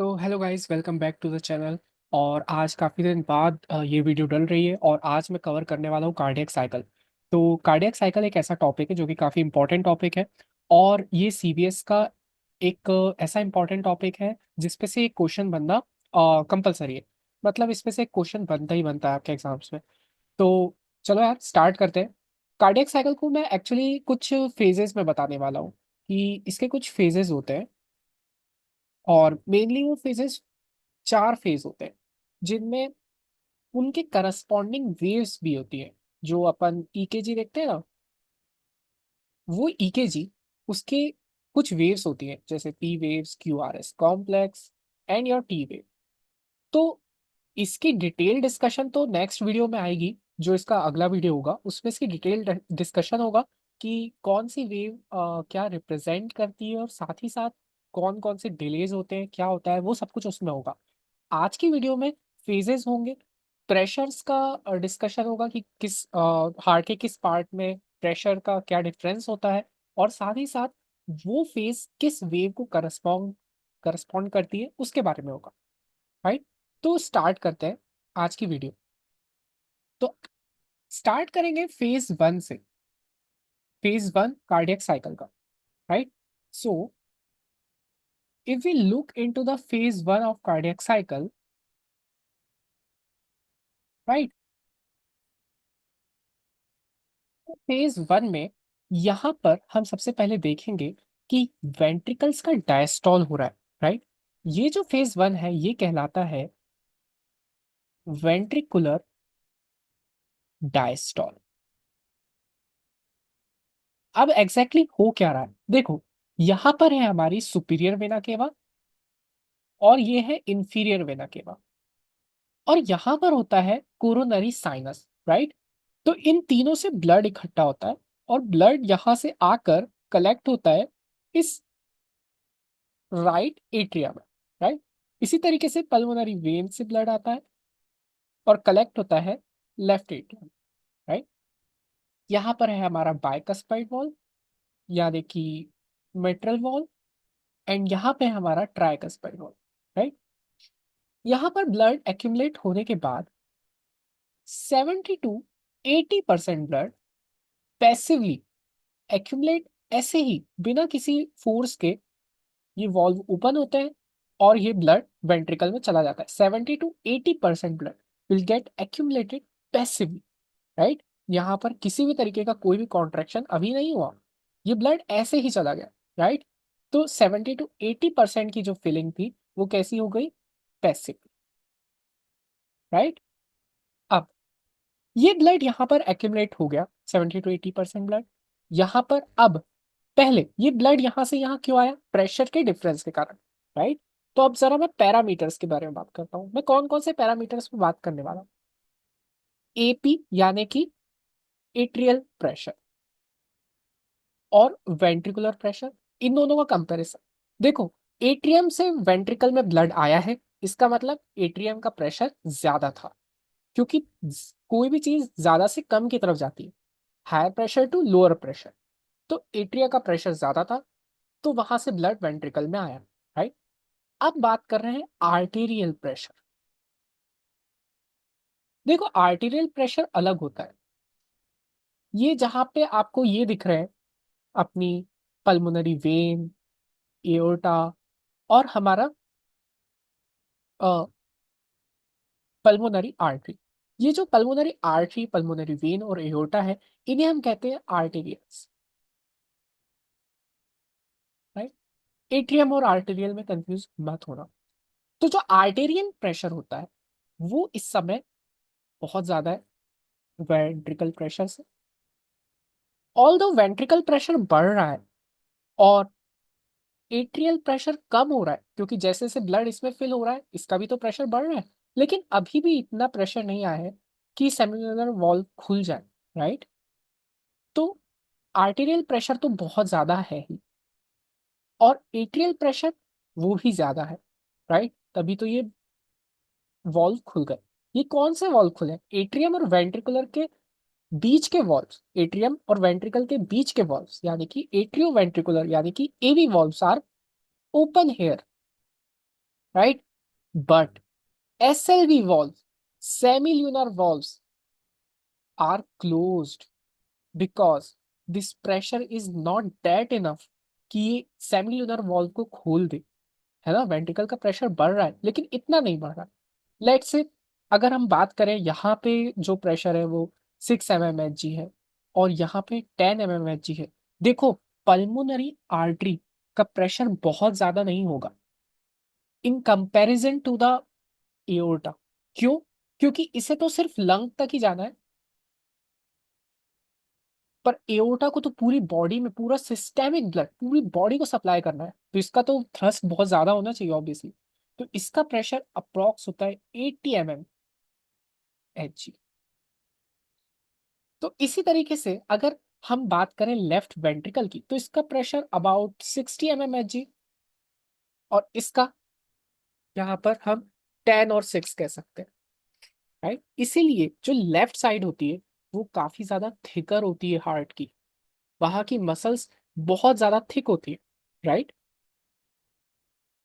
तो hello guys, welcome back to the channel. और आज काफ़ी दिन बाद ये वीडियो डल रही है और आज मैं कवर करने वाला हूँ कार्डियक साइकिल। तो कार्डियक साइकिल एक ऐसा टॉपिक है जो कि काफ़ी इंपॉर्टेंट टॉपिक है। और ये सीबीएस का एक ऐसा इंपॉर्टेंट टॉपिक है जिसपे से एक क्वेश्चन बनना कंपलसरी है। मतलब इसमें से एक क्वेश्चन बनता ही बनता है आपके एग्जाम्स में। तो चलो यार स्टार्ट करते हैं। कार्डियक साइकिल को मैं एक्चुअली कुछ फेजेस में बताने वाला हूँ कि इसके कुछ फेजेस होते हैं। और मेनली वो फेजेस 4 फेज होते हैं जिनमें उनके करस्पॉन्डिंग वेव्स भी होती है। जो अपन ईकेजी देखते हैं ना, वो ईकेजी उसके कुछ वेव्स होती हैं, जैसे P waves, Q R S complex and your T wave. तो इसकी डिटेल डिस्कशन तो नेक्स्ट वीडियो में आएगी। जो इसका अगला वीडियो होगा उसमें इसकी डिटेल डिस्कशन होगा कि कौन सी वेव क्या रिप्रेजेंट करती है और साथ ही साथ कौन कौन से डिलेज होते हैं, क्या होता है, वो सब कुछ उसमें होगा। आज की वीडियो में फेजेस होंगे, प्रेशर्स का डिस्कशन होगा कि किस हार्ट के किस पार्ट में प्रेशर का क्या डिफरेंस होता है, और साथ ही साथ वो फेज किस वेव को करस्पॉन्ड करती है उसके बारे में होगा। राइट। तो स्टार्ट करते हैं आज की वीडियो। तो स्टार्ट करेंगे फेज 1 से। फेज 1 कार्डियक साइकिल का। Right. So if we look into the phase 1 of cardiac cycle, right, phase 1 में यहां पर हम सबसे पहले देखेंगे कि वेंट्रिकल्स का डायस्टॉल हो रहा है। राइट। ये जो फेज 1 है ये कहलाता है वेंट्रिकुलर डायस्टॉल। अब एग्जैक्टली हो क्या रहा है देखो, यहां पर है हमारी सुपीरियर वेना केवा और ये है इंफीरियर वेना केवा, और यहां पर होता है कोरोनरी साइनस। राइट। तो इन तीनों से ब्लड इकट्ठा होता है और ब्लड यहां से आकर कलेक्ट होता है इस राइट एट्रिया में। राइट। इसी तरीके से पल्मोनरी वेन से ब्लड आता है और कलेक्ट होता है लेफ्ट एट्रिया में। राइट। यहाँ पर है हमारा बाइकस्पाइड वॉल, यानी कि मिट्रल वॉल, एंड यहाँ पे हमारा ट्राइकस्पाइड वॉल। राइट। यहाँ पर ब्लड एक्यूमुलेट होने के बाद 70 to 80% ब्लड पैसिवली एक्यूमुलेट, ऐसे ही बिना किसी फोर्स के ये वॉल्व ओपन होते हैं और ये ब्लड वेंट्रिकल में चला जाता है। 70 to 80% blood will get accumulated passively. Right. यहाँ पर किसी भी तरीके का कोई भी कॉन्ट्रैक्शन अभी नहीं हुआ, ये ब्लड ऐसे ही चला गया। राइट। तो 70 to 80% की जो फिलिंग थी वो कैसी हो गई, पैसिव। राइट। अब ये ब्लड यहाँ पर एक्यूमुलेट हो गया, 70 to 80% ब्लड यहाँ पर। अब पहले ये ब्लड यहाँ से यहाँ क्यों आया, प्रेशर के डिफरेंस के कारण। राइट। तो अब जरा मैं पैरामीटर्स के बारे में बात करता हूँ। मैं कौन कौन से पैरामीटर्स पे बात करने वाला हूँ। एपी यानी कि एट्रियल प्रेशर, और वेंट्रिकुलर प्रेशर, इन दोनों का कंपैरिजन। देखो, एट्रियम से वेंट्रिकल में ब्लड आया है, इसका मतलब एट्रियम का प्रेशर ज्यादा था, क्योंकि कोई भी चीज ज्यादा से कम की तरफ जाती है, higher pressure to lower pressure. तो एट्रिया का प्रेशर ज्यादा था, तो वहां से ब्लड वेंट्रिकल में आया। राइट। अब बात कर रहे हैं आर्टेरियल प्रेशर। देखो, आर्टेरियल प्रेशर अलग होता है। ये जहां पे आपको ये दिख रहे हैं अपनी पल्मोनरी वेन, एओर्टा और हमारा पल्मोनरी आर्टरी, ये जो पल्मोनरी आर्टरी, पल्मोनरी वेन और एओर्टा है, इन्हें हम कहते हैं आर्टेरियल्स। राइट। एट्रियम और आर्टेरियल में कंफ्यूज मत होना। तो जो आर्टेरियल प्रेशर होता है वो इस समय बहुत ज्यादा है वेंट्रिकल प्रेशर से। ऑल दो वेंट्रिकल प्रेशर बढ़ रहा है और एट्रियल प्रेशर कम हो रहा है, क्योंकि जैसे जैसे ब्लड इसमें फिल हो रहा है इसका भी तो प्रेशर बढ़ रहा है, लेकिन अभी भी इतना प्रेशर नहीं आया है कि सेमिनल वॉल्व खुल जाए। राइट। तो आर्टेरियल प्रेशर तो बहुत ज्यादा है ही, और एट्रियल प्रेशर वो भी ज्यादा है। राइट। तभी तो ये वॉल्व खुल गए। ये कौन से वॉल्व खुले, एट्रियम और वेंट्रिकुलर के बीच के वॉल्व्स, एट्रियम और वेंट्रिकल के बीच के वॉल्व्स, यानी कि एट्रियो वेंट्रिकुलर यानी कि AV valves are open here. right? But SLV valves, semilunar valves, are closed because this pressure is not that enough कि ये सेमिलुनर वॉल्व को खोल दे, है ना। वेंट्रिकल का प्रेशर बढ़ रहा है लेकिन इतना नहीं बढ़ रहा। लेट्स से अगर हम बात करें, यहाँ पे जो प्रेशर है वो 6 mmHg है और यहाँ पे 10 mmHg है। देखो, पल्मोनरी आर्टरी का प्रेशर बहुत ज्यादा नहीं होगा in comparison to the aorta. क्यों? क्योंकि इसे तो सिर्फ लंग तक ही जाना है, पर एओर्टा को तो पूरी बॉडी में, पूरा सिस्टेमिक ब्लड पूरी बॉडी को सप्लाई करना है, तो इसका तो थ्रस्ट बहुत ज्यादा होना चाहिए ऑब्वियसली। तो इसका प्रेशर अप्रोक्स होता है 80 mmHg। तो इसी तरीके से अगर हम बात करें लेफ्ट वेंट्रिकल की, तो इसका प्रेशर अबाउट 60 mmHg, और इसका यहाँ पर हम 10 और 6 कह सकते हैं, राइट। इसीलिए जो लेफ्ट साइड होती है वो काफी ज्यादा थिकर होती है हार्ट की, वहां की मसल्स बहुत ज्यादा थिक होती है, right.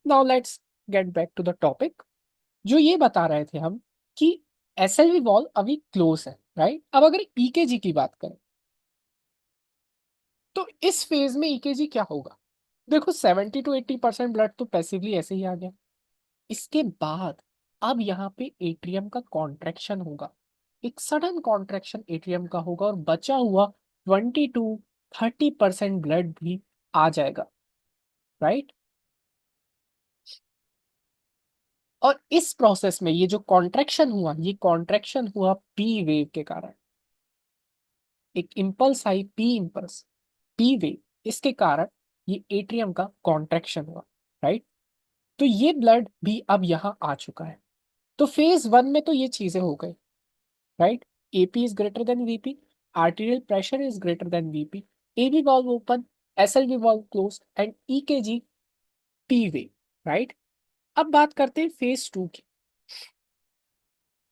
Now let's get back to the topic. जो ये बता रहे थे हम कि एसएलवी वॉल्व अभी क्लोज है, राइट। अब अगर ईकेजी की बात करें, तो इस फेज में ईकेजी क्या होगा? देखो, 70 to 80% ब्लड तो पैसिवली ऐसे ही आ गया। इसके बाद अब यहाँ पे एट्रियम का कॉन्ट्रैक्शन होगा, एक सडन कॉन्ट्रैक्शन एट्रियम का होगा, और बचा हुआ 20 to 30% ब्लड भी आ जाएगा, राइट। और इस प्रोसेस में ये जो कॉन्ट्रैक्शन हुआ, ये कॉन्ट्रैक्शन हुआ पी वेव के कारण। एक इम्पल्स आई, पी इम्पल्स, पी वेव, इसके कारण ये एट्रियम का कॉन्ट्रैक्शन हुआ, राइट। तो ये ब्लड भी अब यहाँ आ चुका है। तो फेज वन में तो ये चीजें हो गई, right. AP is greater than VP, arterial pressure is greater than VP, AB valve open, SLV valve close, and ECG, P wave, right. अब बात करते हैं फेज टू की।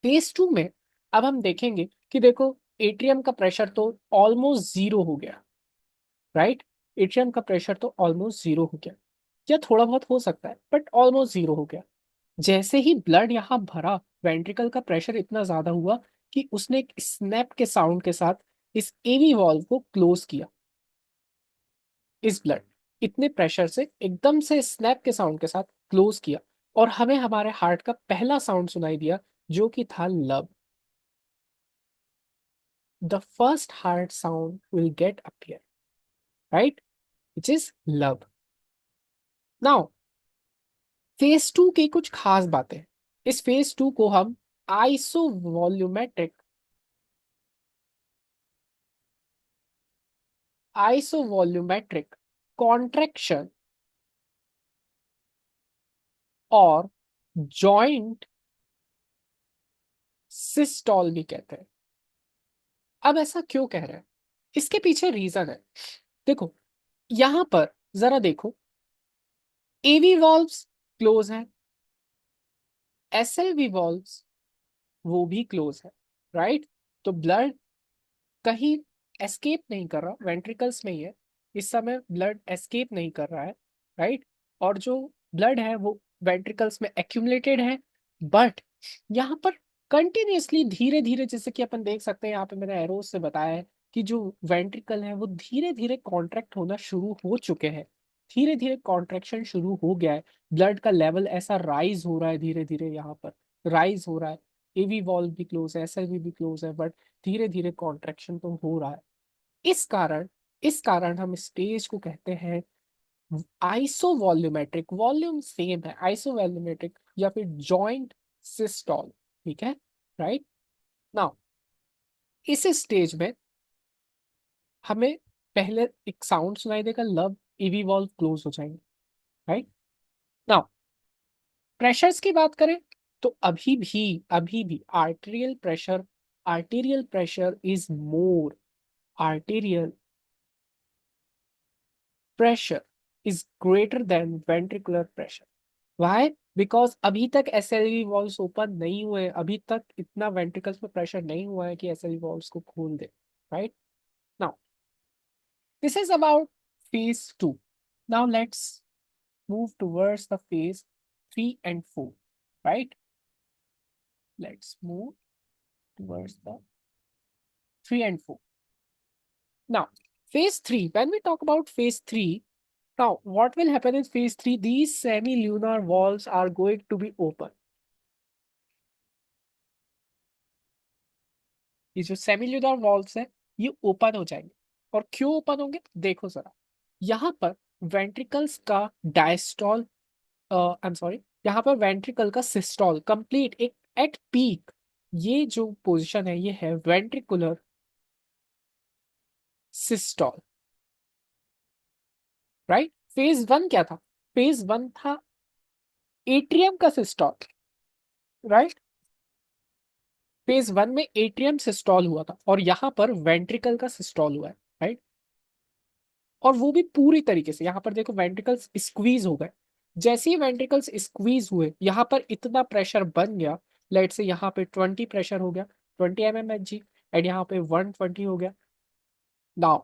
फेज टू में अब हम देखेंगे कि देखो, एट्रियम का प्रेशर तो ऑलमोस्ट जीरो हो गया, राइट। एट्रियम का प्रेशर तो ऑलमोस्ट जीरो हो गया, या थोड़ा बहुत हो सकता है बट ऑलमोस्ट जीरो हो गया। जैसे ही ब्लड यहाँ भरा, वेंट्रिकल का प्रेशर इतना ज्यादा हुआ कि उसने एक स्नैप के साउंड के साथ इस एवी वॉल्व को क्लोज किया। इस ब्लड इतने प्रेशर से एकदम से स्नैप के साउंड के साथ क्लोज किया, और हमें हमारे हार्ट का पहला साउंड सुनाई दिया, जो कि था love. The first heart sound will get appear, right? Which is love. Now, phase two की कुछ खास बातें। इस फेज टू को हम आइसोवॉल्यूमेट्रिक आइसोवॉल्यूमेट्रिक कॉन्ट्रैक्शन और जॉइंट सिस्टॉल भी कहते हैं। अब ऐसा क्यों कह रहे हैं? इसके पीछे रीजन है। देखो, यहां पर जरा देखो, एवी वॉल्व्स क्लोज है, एसएलवी वॉल्व्स वो भी क्लोज है, राइट। तो ब्लड कहीं एस्केप नहीं कर रहा, वेंट्रिकल्स में ही है इस समय, ब्लड एस्केप नहीं कर रहा है, राइट। और जो ब्लड है वो वेंट्रिकल्स में एक्यूमुलेटेड है, बट यहाँ पर कंटिन्यूअसली धीरे धीरे, जैसे कि अपन देख सकते हैं, यहाँ पे मैंने एरोस से बताया है कि जो वेंट्रिकल है वो धीरे धीरे कॉन्ट्रैक्ट होना शुरू हो चुके हैं, धीरे धीरे कॉन्ट्रैक्शन शुरू हो गया है। ब्लड का लेवल ऐसा राइज हो रहा है, धीरे धीरे यहाँ पर राइज हो रहा है। एवी वॉल्व भी क्लोज है, एसएलवी भी क्लोज है, बट धीरे धीरे कॉन्ट्रैक्शन तो हो रहा है। इस कारण इस कारण हम स्टेज को कहते हैं आइसोवॉल्यूमेट्रिक। वॉल्यूम सेम है, आइसोवॉल्यूमेट्रिक या फिर जॉइंट सिस्टोल, ठीक है, राइट। नाउ, इस स्टेज में हमें पहले एक साउंड सुनाई देगा लव, ईवी वॉल्व क्लोज हो जाएंगे, राइट। नाउ, प्रेशर्स की बात करें, तो अभी भी arterial pressure is more, arterial pressure is greater than ventricular pressure. Why? Because अभी तक एसएलवी वॉल्व्स ओपन नहीं हुए, अभी तक इतना वेंट्रिकल्स में प्रेशर नहीं हुआ है कि एसएलवी वॉल्व्स को खोल दे, right. Now, this is about phase two. Now let's move towards the phase 3 and 4, right? Let's move towards the 3 and 4. Now, phase 3, when we talk about phase 3, now what will happen in phase 3? These semi-lunar walls are going to be open. ये जो सेमिल्यूलर walls है ये open हो जाएंगे। और क्यों open होंगे देखो जरा, यहाँ पर वेंट्रिकल्स का डायस्टॉल, आई एम सॉरी, यहाँ पर वेंट्रिकल का सिस्टॉल कंप्लीट एक एट पीक, ये जो पोजीशन है ये है वेंट्रिकुलर सिस्टॉल, राइट। फेज 1 क्या था? फेज 1 था एट्रियम का सिस्टॉल, राइट। फेज 1 में एट्रियम सिस्टॉल हुआ था और यहाँ पर वेंट्रिकल का सिस्टॉल हुआ है, राइट। और वो भी पूरी तरीके से, यहाँ पर देखो वेंट्रिकल्स स्क्वीज हो गए। जैसे ही वेंट्रिकल्स स्क्वीज हुए यहाँ पर इतना प्रेशर बन गया, लेट से यहाँ पे 20 प्रेशर हो गया, 20 mmHg, एंड यहाँ पे 120 हो गया। नाउ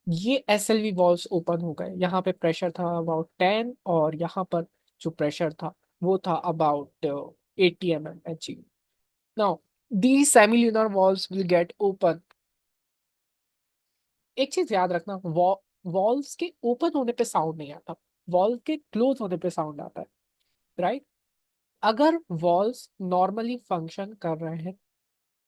ये एसएलवी वॉल्स ओपन हो गए। यहाँ पे प्रेशर था अबाउट 10 और यहाँ पर जो प्रेशर था वो था about 80 mmHg। Now the semilunar walls will get open. एक चीज याद रखना, वॉल्स के ओपन होने पे साउंड नहीं आता, वॉल के क्लोज होने पे साउंड आता है, राइट। अगर वॉल्स नॉर्मली फंक्शन कर रहे हैं